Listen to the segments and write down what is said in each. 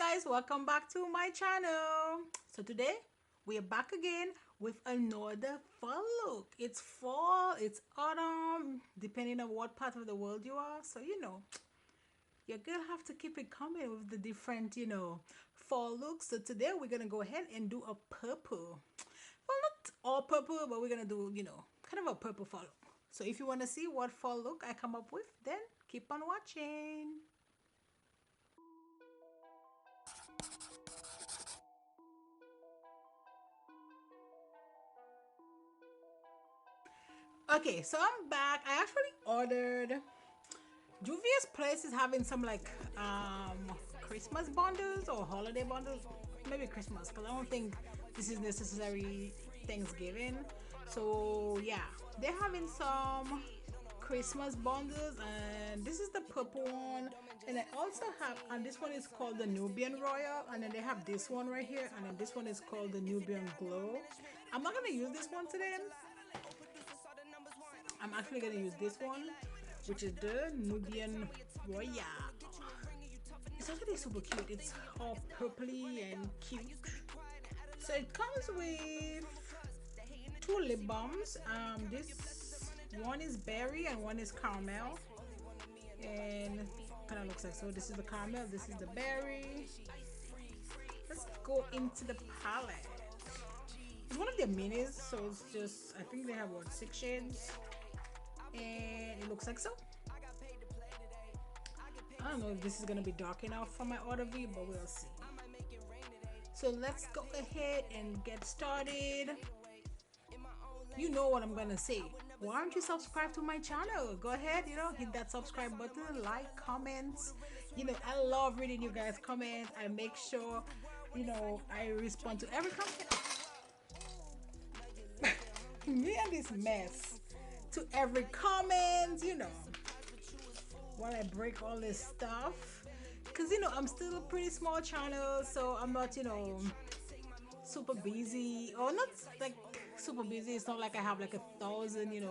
guys, welcome back to my channel. So today we are back again with another fall look. It's fall, it's autumn, depending on what part of the world you are. So you're gonna have to keep it coming with the different fall looks. So today we're gonna go ahead and do a purple. Well, not all purple, but we're gonna do kind of a purple fall look. So if you want to see what fall look I come up with, then keep on watching. Okay, so I'm back. I actually ordered Juvia's place is having some like Christmas bundles or holiday bundles, maybe Christmas, because I don't think this is necessarily Thanksgiving. So yeah, they're having some Christmas bundles, and this is the purple one, and I also have, and this one is called the Nubian Royal, and then they have this one right here, and then this one is called the Nubian Glow. I'm not gonna use this one today. I'm actually gonna use this one, which is the Nubian Royal. It's actually super cute. It's all purpley and cute. So it comes with two lip balms. This one is berry and one is caramel, and kind of looks like so. This is the caramel, this is the berry. Let's go into the palette. It's one of their minis, so it's just, I think they have what, 6 shades, and it looks like so. I don't know if this is gonna be dark enough for my order view, but we'll see. So let's go ahead and get started. You know what I'm gonna say. Why aren't you subscribed to my channel? Go ahead, hit that subscribe button, like, comments. I love reading you guys' comments. I make sure I respond to every comment. Me and this mess, to every comment, while I break all this stuff, because I'm still a pretty small channel, so I'm not super busy, or not like super busy. It's not like I have like 1,000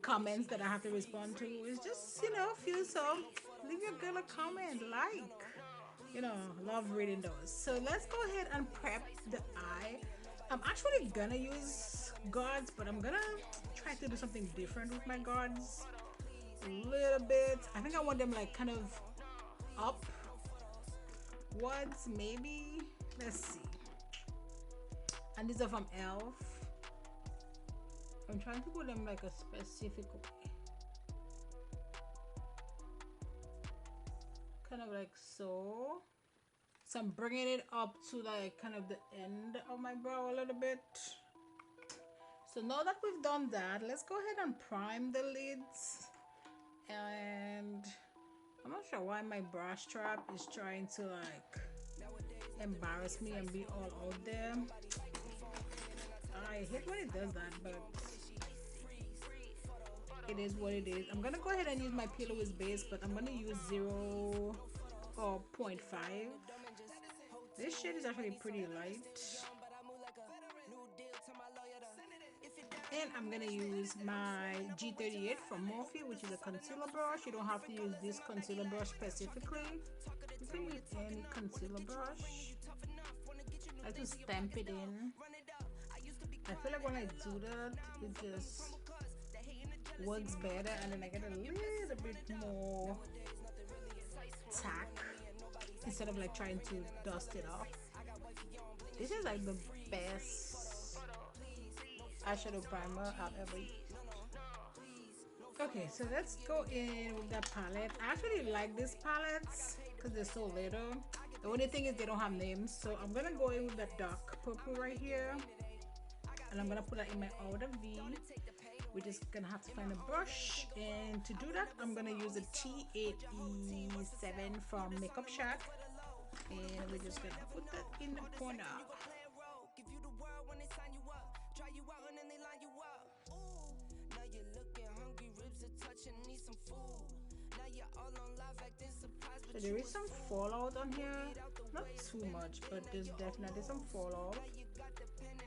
comments that I have to respond to. It's just a few, so leave your girl a comment, like, love reading those. So let's go ahead and prep the eye. I'm actually gonna use guards, but I'm gonna try to do something different with my guards a little bit. I think I want them like kind of upwards, maybe. Let's see. And these are from e.l.f. I'm trying to put them like a specific way, kind of like so. So I'm bringing it up to like kind of the end of my brow a little bit. So now that we've done that, let's go ahead and prime the lids. And I'm not sure why my brush strap is trying to like embarrass me and be all out there. I hate when it does that, but it is what it is. I'm gonna go ahead and use my P.Louise base, but I'm gonna use 0 or 0.5. This shade is actually pretty light, and I'm gonna use my G38 from Morphe, which is a concealer brush. You don't have to use this concealer brush specifically. You can use any concealer brush. I like to stamp it in. I feel like when I do that, it just works better, and then I get a little bit more tack instead of like trying to dust it off. This is like the best eyeshadow primer I've ever used. Okay, so let's go in with that palette. I actually like these palettes because they're so little. The only thing is they don't have names, so I'm gonna go in with that dark purple right here, and I'm gonna put that in my outer V. We're just gonna have to find a brush, and to do that I'm gonna use a T8E7 from Makeup Shack, and we're just gonna put that in the corner. So there is some fallout on here, not too much, but there's definitely some fallout.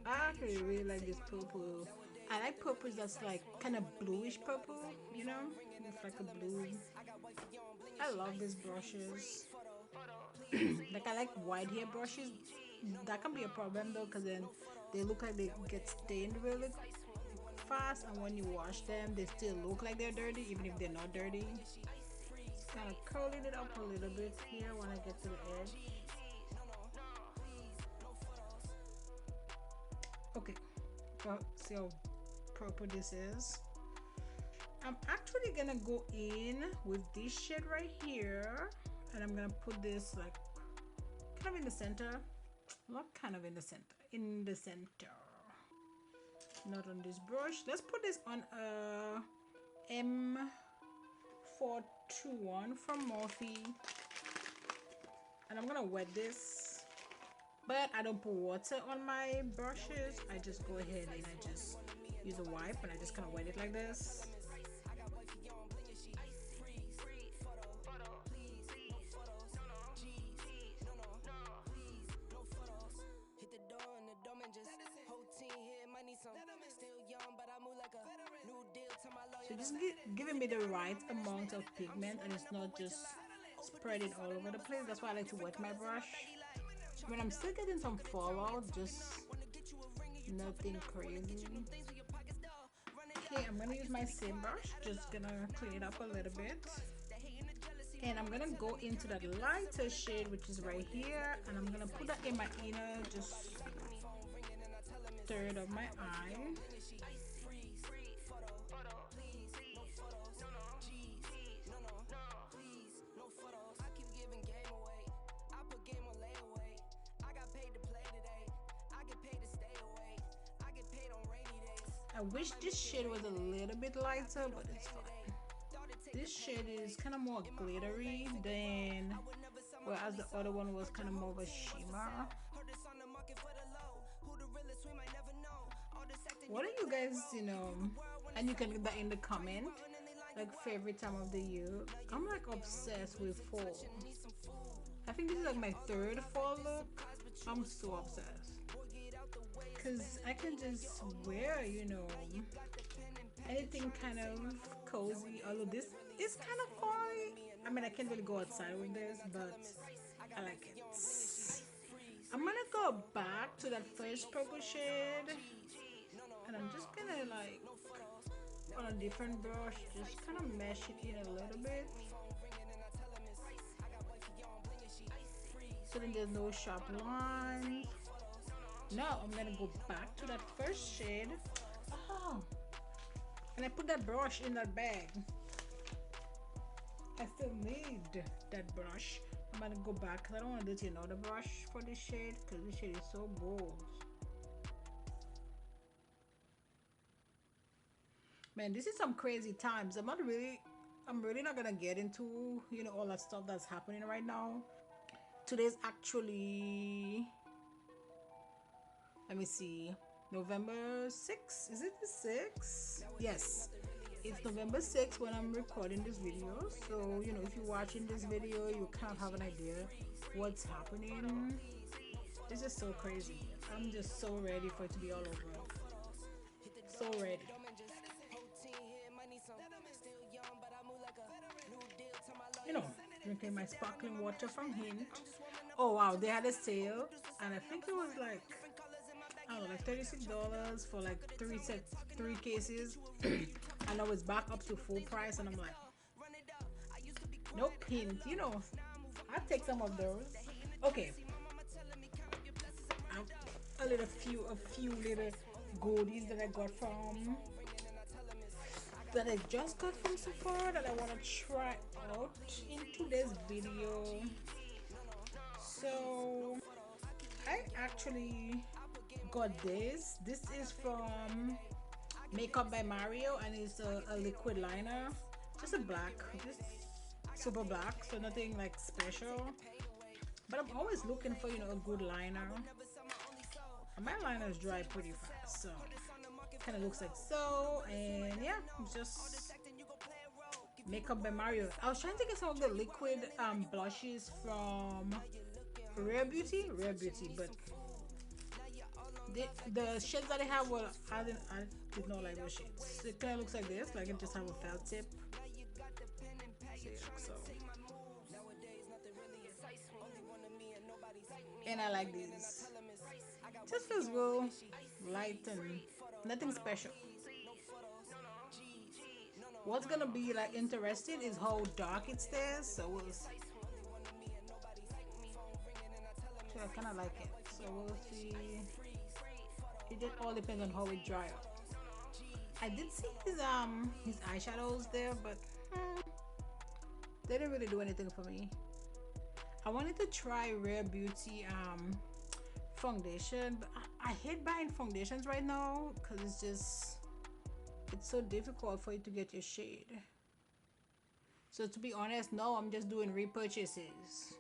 I actually really like this purple. I like purples that's like kind of bluish purple, it's like a blue. I love these brushes. Like I like wide hair brushes. That can be a problem though, because then they look like they get stained really fast, and when you wash them they still look like they're dirty even if they're not dirty. Kind of curling it up a little bit here when I get to the edge. Okay, well, see how proper this is. I'm actually gonna go in with this shade right here, and I'm gonna put this like kind of in the center. Not kind of in the center, in the center. Not on this brush. Let's put this on a M421 from Morphe, and I'm gonna wet this, but I don't put water on my brushes. I just go ahead and I just use a wipe and I just kind of wet it like this. So just giving me the right amount of pigment, and it's not just spreading all over the place. That's why I like to wet my brush. When I'm still getting some fallout, just nothing crazy. Okay, I'm gonna use my same brush, just gonna clean it up a little bit, and I'm gonna go into that lighter shade, which is right here, and I'm gonna put that in my inner, just third of my eye. I wish this shade was a little bit lighter, but it's fine. This shade is kind of more glittery than, whereas the other one was kind of more of a shimmer. What are you guys, and you can get that in the comment, like favorite time of the year. I'm like obsessed with fall. I think this is like my third fall look. I'm so obsessed. Because I can just wear, anything kind of cozy. Although this is kind of fall-y. I mean, I can't really go outside with this, but I like it. I'm gonna go back to that first purple shade, and I'm just gonna like, on a different brush, just kind of mesh it in a little bit. So then there's no sharp lines. Now I'm gonna go back to that first shade. Oh, and I put that brush in that bag. I still need that brush. I'm gonna go back because I don't want to do another brush for this shade, because this shade is so bold. Man, this is some crazy times. I'm really not gonna get into all that stuff that's happening right now. Today's actually, let me see, November 6th. Is it the 6th? Yes, it's November 6th when I'm recording this video. So if you're watching this video, you kind of have an idea what's happening. This is so crazy. I'm just so ready for it to be all over. So ready. Drinking my sparkling water from Hint. Oh wow, they had a sale, and I think it was like, I don't know, like $36 for like three cases. And I was back up to full price, and I'm like, nope, Hint, I'll take some of those. Okay, a few little goodies that I got from, that I just got from Sephora, that I want to try out in today's video. So I actually got this. This is from Makeup by Mario, and it's a liquid liner, just a black, just super black, so nothing like special. But I'm always looking for a good liner, and my liners dry pretty fast, so kind of looks like so. And yeah, just Makeup by Mario. I was trying to get some of the liquid blushes from Rare Beauty, but the shades that I have, well, I did not like those shades. It kind of looks like this, like it just have a felt tip. So and I like these. Just feels real light and nothing special. What's gonna be like interesting is how dark it stays, so we'll see. So I kind of like it, so we'll see. It just all depends on how it dry up. I did see his eyeshadows there, but they didn't really do anything for me. I wanted to try Rare Beauty foundation, but I hate buying foundations right now because it's so difficult for you to get your shade. So to be honest, no, I'm just doing repurchases.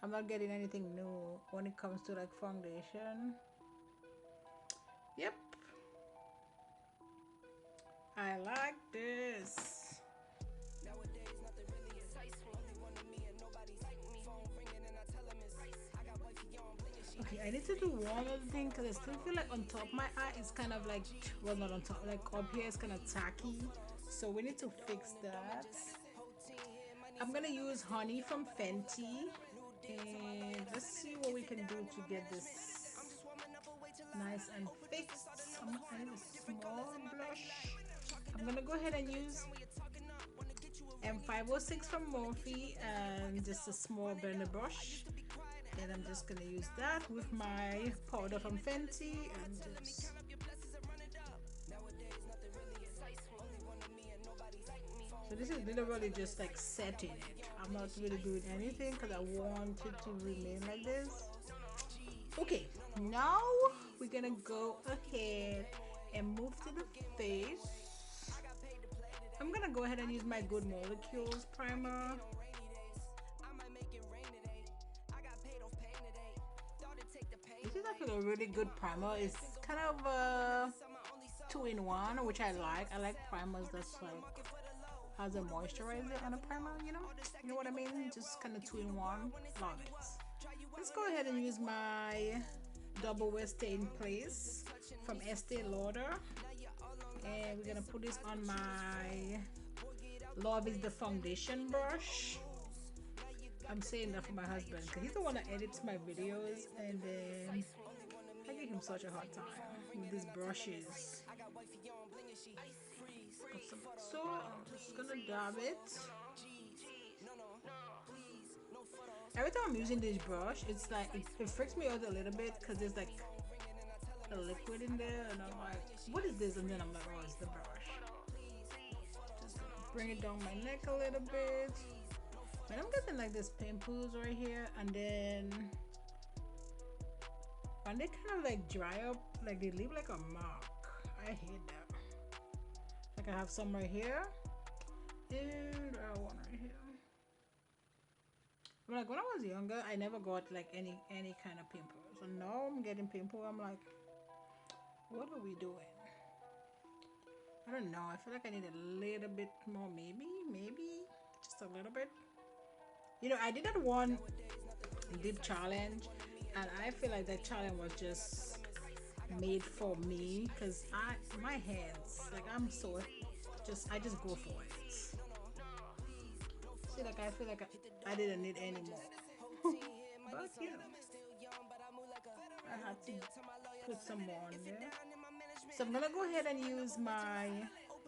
I'm not getting anything new when it comes to like foundation. Yep, I like this. Okay, I need to do one other thing because I still feel like on top of my eye it's kind of like, well, not on top, like up here it's kind of tacky, so we need to fix that. I'm gonna use Honey from Fenty, and let's see what we can do to get this nice and fixed. I need a small blush. I'm gonna go ahead and use M506 from Morphe and just a small blender brush, and I'm just gonna use that with my powder from Fenty and just so this is literally just like setting it. I'm not really doing anything because I want it to remain like this. Okay, now we're gonna go ahead and move to the face. I'm gonna go ahead and use my Good Molecules primer. This is actually a really good primer. It's kind of a 2-in-1, which I like. I like primers that's like has a moisturizer and a primer, you know what I mean? Just kind of 2-in-1. Love it. Let's go ahead and use my Double Wear Stay in Place from Estee Lauder, and we're gonna put this on my Love is the foundation brush. I'm saying that for my husband because he's the one that edits my videos, and then I give him such a hard time with these brushes. So I'm just gonna dab it. Every time I'm using this brush, it's like it freaks me out a little bit because there's like a liquid in there, and I'm like, what is this? And then I'm like, oh, it's the brush. Just gonna bring it down my neck a little bit. And I'm getting like this pimples right here, and then when they kind of like dry up, like they leave like a mark. I hate that. Like I have some right here, and I have one right here. But like when I was younger, I never got like any kind of pimples. So now I'm getting pimples. I'm like, what are we doing? I don't know. I feel like I need a little bit more, maybe just a little bit. You know, I did that one dip challenge, and I feel like that challenge was just made for me because my hands, like I'm so I just go for it. See, like I feel like I didn't need any more. But you know, I had to put some more on there. So I'm gonna go ahead and use my,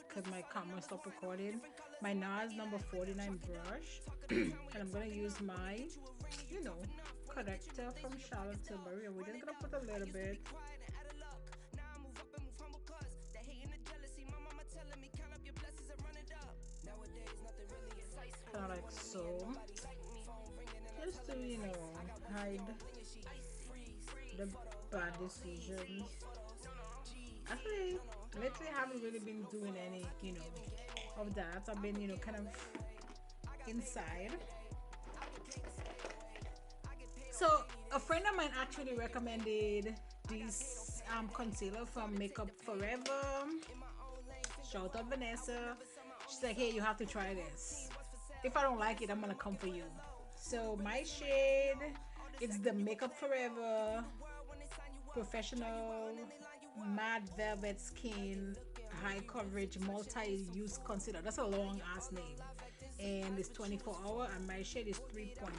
because my camera stopped recording, my Nars number 49 brush. And I'm gonna use my, you know, corrector from Charlotte Tilbury, and we're just gonna put a little bit. Kind of like so, just to, you know, hide the bad decisions. Actually, lately I haven't really been doing any, you know, of that. I've been, you know, kind of inside. So a friend of mine actually recommended this concealer from Makeup Forever. Shout out Vanessa. She's like, hey, you have to try this. If I don't like it, I'm gonna come for you. So my shade, it's the Makeup Forever Professional Matte Velvet Skin High Coverage Multi-Use Concealer. That's a long ass name, and it's 24 hour, and my shade is 3.5.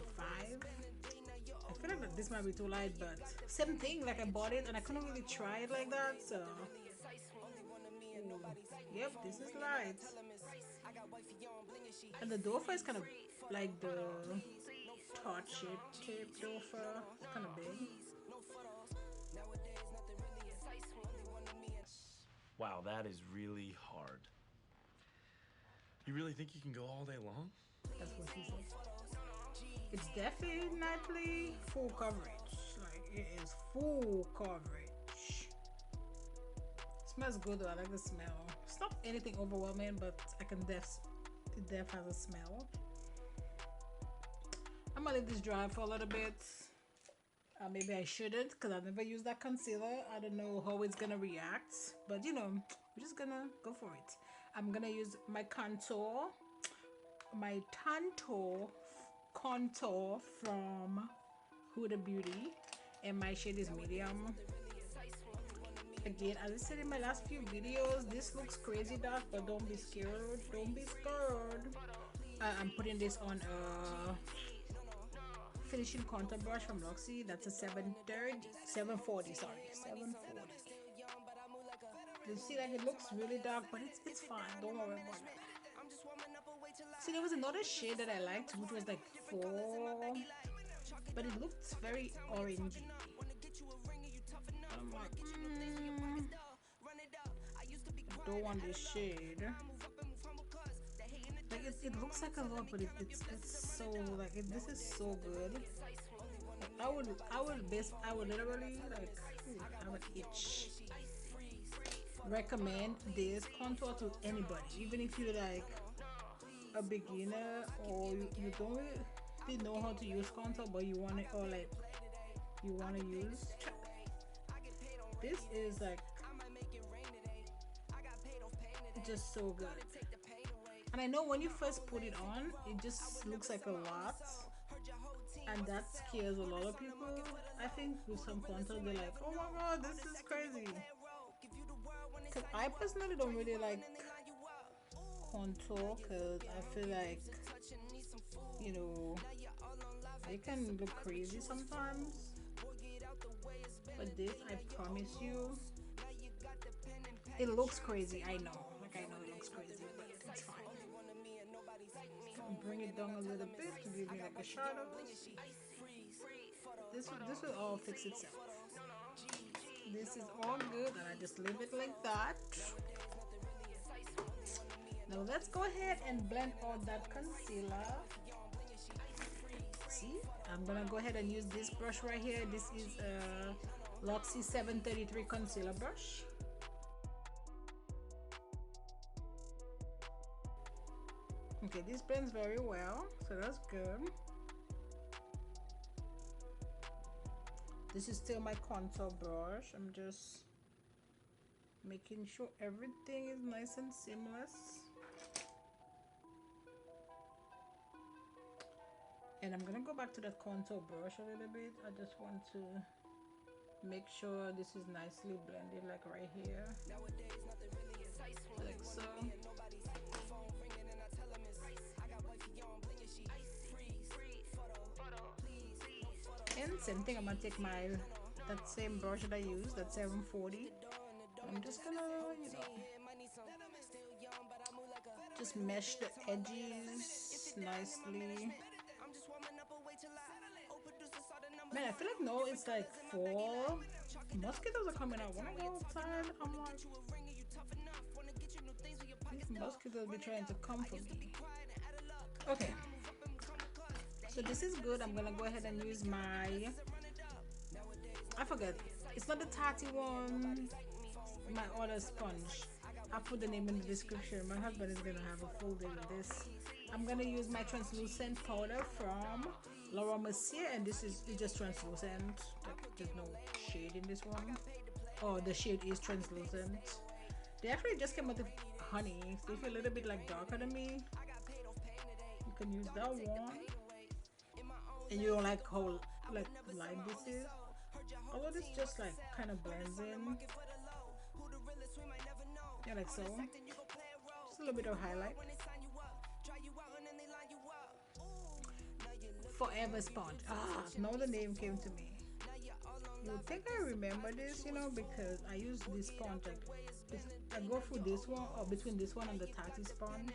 I feel like this might be too light, but same thing. Like I bought it and I couldn't really try it like that. So, ooh, yep, this is light. And the doe is kind of like the tart shape doe. It's kind of big. Wow, that is really hard. You really think you can go all day long? That's what she said. It's definitely full coverage. Like it is full coverage. Smells good though. I like the smell. It's not anything overwhelming, but I can it has a smell. I'm gonna let this dry for a little bit. Maybe I shouldn't because I've never used that concealer. I don't know how it's gonna react, but you know, we're just gonna go for it. I'm gonna use my contour from Huda Beauty, and my shade is medium. Again, as I said in my last few videos, this looks crazy dark, but don't be scared. Don't be scared. I'm putting this on a finishing contour brush from Luxie. That's a 740. Sorry, 740. You see, like it looks really dark, but it's fine. Don't worry about it. See, there was another shade that I liked, which was like 4, but it looked very orangey. I'm like, I don't want this shade. Like it looks like a lot, but it's so like this is so good. Like, I would literally like I would itch. Recommend this contour to anybody, even if you're like a beginner or you don't really know how to use contour, but you want it, or like you want to use. This is like just so good. And I know when you first put it on, it just looks like a lot, and that scares a lot of people. I think with some contour, they're like, oh my god, this is crazy. Because I personally don't really like contour because I feel like, you know, it can look crazy sometimes. But this, I promise you, it looks crazy. I know. Like, I know it looks crazy, but it's fine. Bring it down a little bit to give me like a shadow. This will all fix itself. This is all good, and I just leave it like that. Now let's go ahead and blend out that concealer. See, I'm gonna go ahead and use this brush right here. This is a Luxie 733 concealer brush. Okay, this blends very well, so that's good. This is still my contour brush. I'm just making sure everything is nice and seamless. And I'm gonna go back to that contour brush a little bit. I just want to make sure this is nicely blended, like right here, like so. And same thing, I'm gonna take that same brush that I used, that 740. I'm just gonna, you know, just mesh the edges nicely. Man, I feel like no, it's like fall. Mosquitoes are coming out. When I go outside, I'm like, these mosquitoes be trying to come for me. Okay. So this is good. I'm gonna go ahead and use my, I forget, it's not the tarty one, my other sponge. I'll put the name in the description. My husband is gonna have a full day with this. I'm gonna use my translucent powder from Laura Mercier, and this is just translucent. There's no shade in this one. Oh, the shade is translucent. They actually just came out with honey, so if you're a little bit like darker than me, you can use that one. And you don't like how like light this is, although this just like kind of blends in. Yeah, like so. Just a little bit of highlight. Forever sponge. Ah, now the name came to me. You would think I remember this, you know, because I use this sponge. Like, I go through this one, or between this one and the Tati sponge.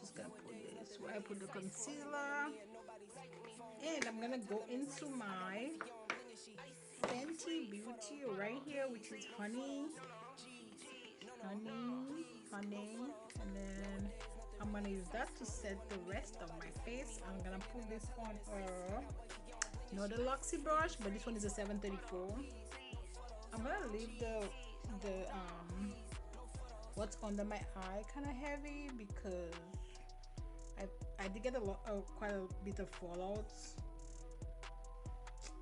Just gonna put this where I put the concealer, and I'm gonna go into my Fenty Beauty right here, which is honey, and then I'm gonna use that to set the rest of my face. I'm gonna put this on not the Luxie brush, but this one is a 734. I'm gonna leave the what's under my eye kind of heavy because I did get quite a bit of fallouts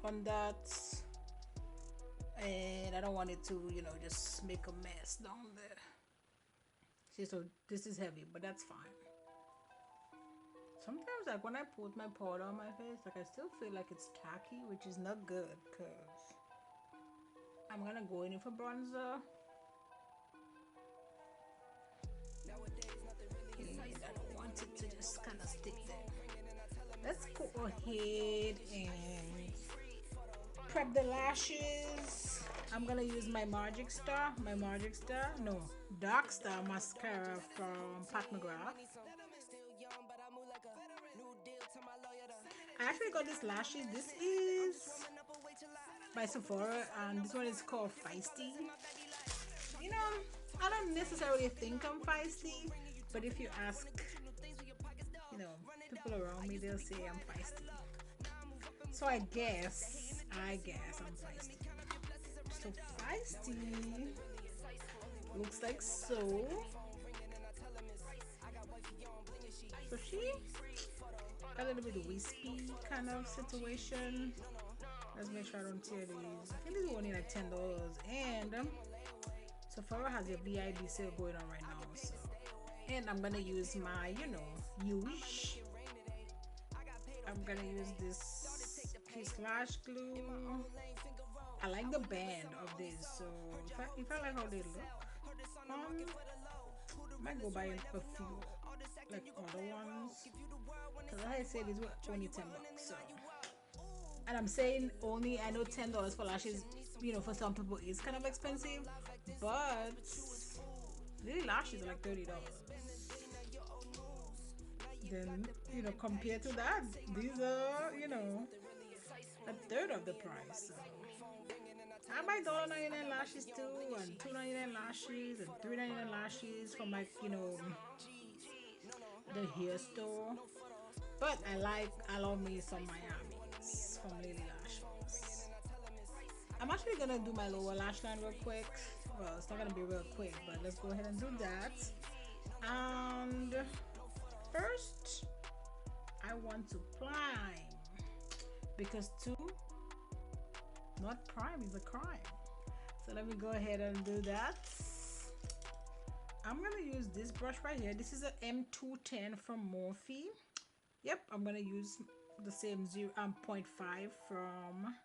on that, and I don't want it to, you know, just make a mess down there. See, so this is heavy, but that's fine. Sometimes, like when I put my powder on my face, like I still feel like it's tacky, which is not good, because I'm gonna go in for bronzer. And I don't want it to just kind of stick there. Let's go ahead and prep the lashes. I'm gonna use my Dark Star mascara from Pat McGrath. I actually got this lashes. This is by Sephora, and this one is called Feisty. You know, I don't necessarily think I'm feisty, but if you ask, you know, people around me, they'll say I'm feisty. So I guess I'm feisty. So Feisty looks like so. So she a little bit wispy kind of situation. Let's make sure I don't tear these. I think these are only like $10, and Sephora has a VIB sale going on right now. So, and I'm gonna use my, you know, Huge. I'm gonna use this Kiss Lash Glue. I like the band of this, so if I like how they look, I might go buy a few like other ones, because like I said, these were only $10. So, and I'm saying only, I know $10 for lashes, you know, for some people is kind of expensive, but really lashes are like $30. Then, you know, compared to that, these are, you know, a third of the price. So I buy $1.99 lashes too, and $2.99 lashes, and $3.99 lashes from, like, you know, the hair store. But I love me some Miami's from Lily Lashes. I'm actually gonna do my lower lash line real quick. Well, it's not gonna be real quick, but let's go ahead and do that. And first, I want to prime, because not prime is a crime. So let me go ahead and do that. I'm gonna use this brush right here. This is a M210 from Morphe. Yep, I'm gonna use the same 0.5 from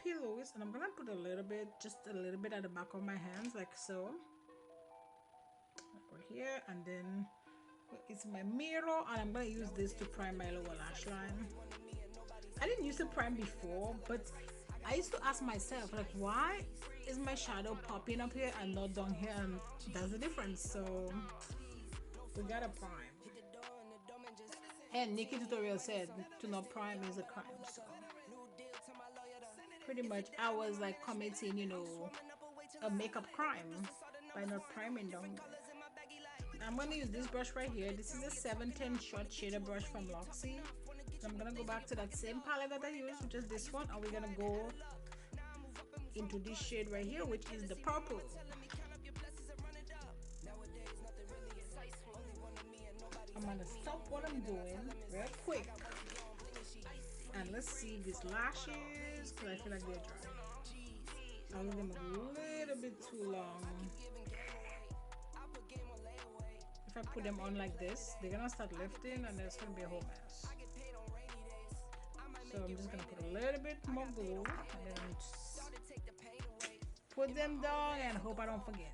P.Louise, and I'm gonna put a little bit, just a little bit at the back of my hands, like so. Over here, and then it's my mirror, and I'm gonna use this to prime my lower lash line. I didn't use to prime before, but I used to ask myself, like, why is my shadow popping up here and not down here, and that's the difference. So we gotta prime. And Nikki tutorial said to not prime is a crime. So pretty much I was like committing, you know, a makeup crime by not priming down there. I'm gonna use this brush right here. This is a 710 short shader brush from Luxie. So I'm gonna go back to that same palette that I used, which is this one, and we're gonna go into this shade right here, which is the purple. I'm gonna stop what I'm doing real quick, and let's see these lashes, because I feel like they're dry. I'll leave them a little bit too long. If I put them on like this, they're gonna start lifting, and there's gonna be a whole mess. So I'm just gonna put a little bit more glue, and then put them down, and hope I don't forget.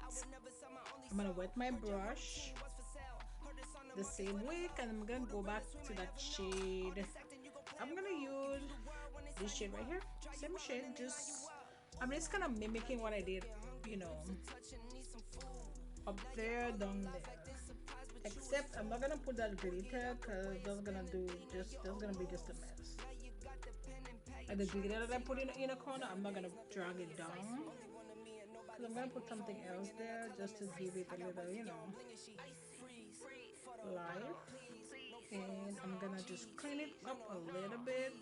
I'm gonna wet my brush. the same wick, and I'm gonna go back to that shade. I'm gonna use this shade right here, same shade, I'm just kind of mimicking what I did, you know, up there, down there. Except I'm not gonna put that glitter because that's gonna be just a mess. Like the glitter that I put in a corner, I'm not gonna drag it down because I'm gonna put something else there just to give it a little, you know, life. And I'm gonna just clean it up a little bit.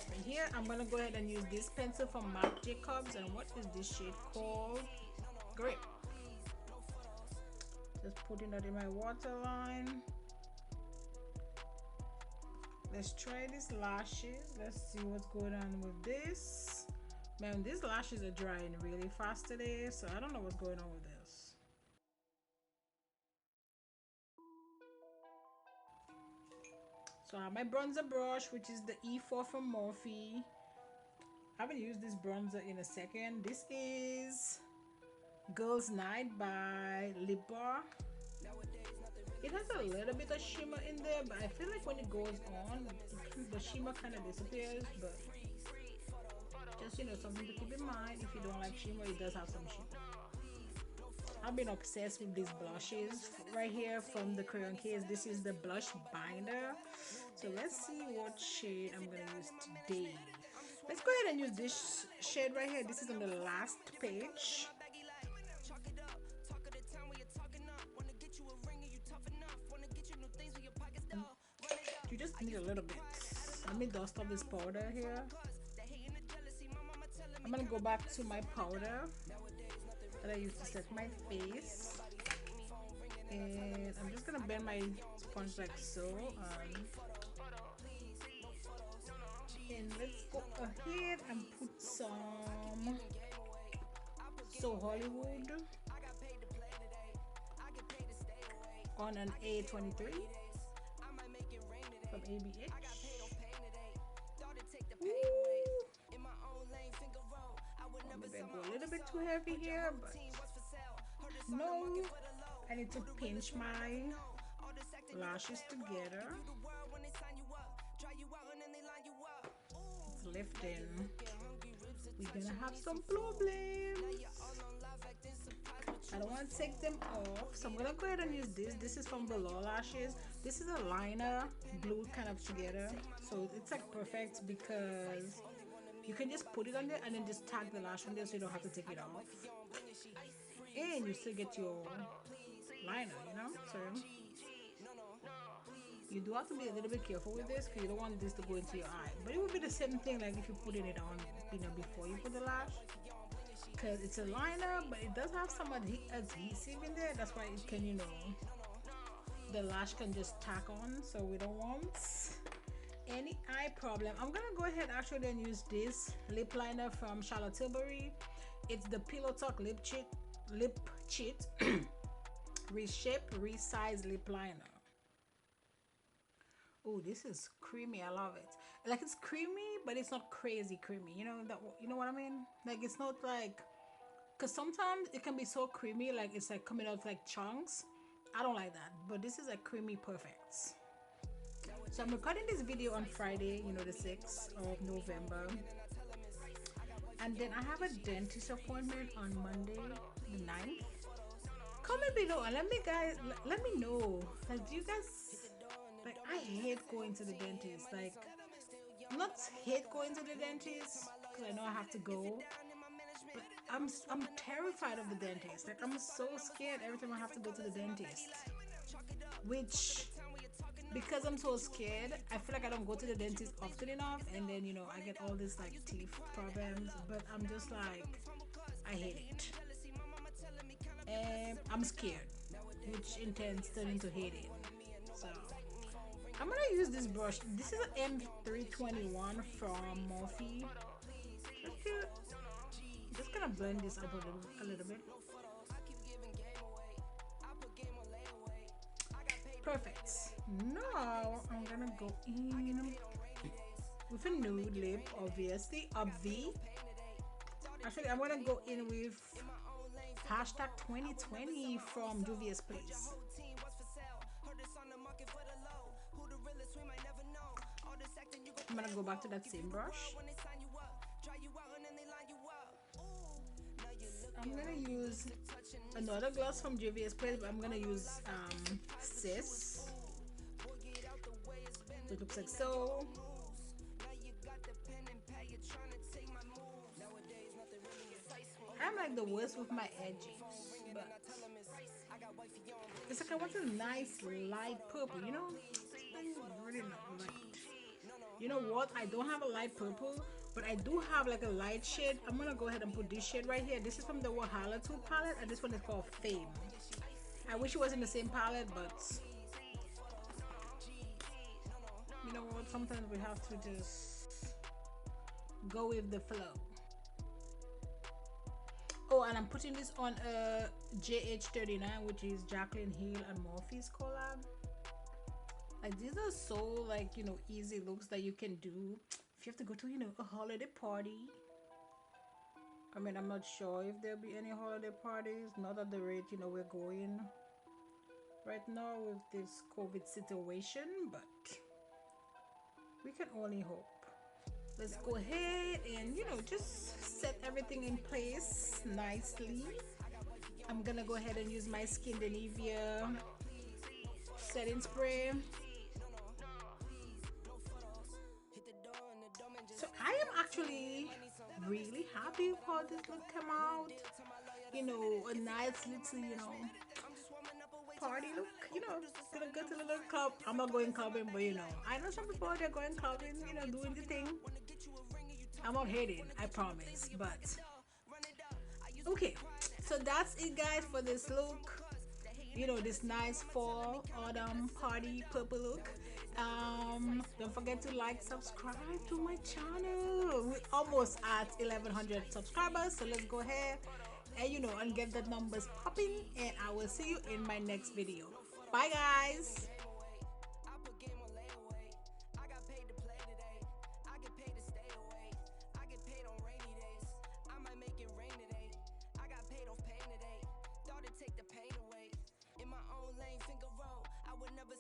Right here, I'm gonna go ahead and use this pencil from Marc Jacobs, and what is this shade called? Grip. Just putting that in my waterline. Let's try these lashes. Let's see what's going on with this. Man, these lashes are drying really fast today, so I don't know what's going on with this. So I have my bronzer brush, which is the E4 from Morphe. I haven't used this bronzer in a second. This is Girls Night by Lip Bar. It has a little bit of shimmer in there, but I feel like when it goes on, the shimmer kind of disappears. But just, you know, something to keep in mind. If you don't like shimmer, it does have some shimmer. I've been obsessed with these blushes right here from the Crayon Case. This is the blush binder. So let's see what shade I'm gonna use today. Let's go ahead and use this shade right here. This is on the last page. You just need a little bit. Let me dust off this powder here. I'm gonna go back to my powder that I used to set my face, and I'm just gonna bend my sponge like so, and let's go ahead and put some So Hollywood on an A23 from ABH. Maybe I go a little bit too heavy here, but no, I need to pinch my lashes together. It's lifting. We're gonna have some problems. I don't want to take them off, so I'm gonna go ahead and use this. This is from Velour Lashes. This is a liner glued kind of together, so it's like perfect because you can just put it on there and then just tag the lash on there, so you don't have to take it off, and you still get your liner, you know. So you do have to be a little bit careful with this because you don't want this to go into your eye, but it would be the same thing like if you're putting it on, you know, before you put the lash, because it's a liner but it does have some adhesive in there. That's why it can, you know, the lash can just tack on, so we don't want any eye problem. I'm gonna go ahead actually and use this lip liner from Charlotte Tilbury. It's the Pillow Talk Lip Cheat Reshape Resize Lip Liner. Oh, this is creamy. I love it. Like, it's creamy, but it's not crazy creamy. You know that? You know what I mean? Like, it's not like, because sometimes it can be so creamy, like it's like coming out like chunks. I don't like that, but this is like creamy perfect. So I'm recording this video on Friday, you know, the 6th of November, and then I have a dentist appointment on Monday the 9th. Comment below and let me know, like, do you guys, like, I hate going to the dentist. Like, not hate going to the dentist because I know I have to go, but I'm terrified of the dentist. Like, I'm so scared every time I have to go to the dentist, which, because I'm so scared, I feel like I don't go to the dentist often enough, and then, you know, I get all these like teeth problems. But I'm just like, I hate it, and I'm scared, which intends turn into hating. So I'm gonna use this brush. This is an M321 from Morphe. Just gonna blend this up a little bit. Perfect. Now I'm gonna go in with a nude lip, obviously, obvi. Actually, I'm gonna go in with hashtag 2020 from Juvia's Place. I'm gonna go back to that same brush. I'm gonna use another gloss from Juvia's Place, but I'm gonna use Sis. So it looks like so. I'm like the worst with my edges, but it's like I want a nice light purple, you know? Something really not light. You know what? I don't have a light purple, but I do have like a light shade. I'm gonna go ahead and put this shade right here. This is from the Wahalla 2 palette, and this one is called Fame. I wish it was in the same palette, but you know what? Sometimes we have to just go with the flow. Oh, and I'm putting this on a JH39, which is Jaclyn Hill and Morphe's collab. Like these are so like, you know, easy looks that you can do if you have to go to, you know, a holiday party. I mean, I'm not sure if there'll be any holiday parties, not at the rate, you know, we're going right now with this COVID situation, but we can only hope. Let's go ahead and, you know, just set everything in place nicely. I'm gonna go ahead and use my Skin de Nivea setting spray. So I am actually really happy with how this look came out. You know, a nice little, you know, party look. You know, gonna go to the little club. I'm not going clubbing, but you know, I know some people they're going clubbing, you know, doing the thing. I'm not hating, I promise. But okay, so that's it, guys, for this look. You know, this nice fall autumn party purple look. Don't forget to like, subscribe to my channel. We're almost at 1100 subscribers, so let's go ahead and, you know, and get the numbers popping, and I will see you in my next video. Bye guys.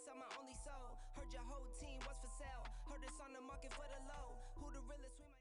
Sell my only soul. Heard your whole team was for sale. Heard it's on the market for the low. Who the realest?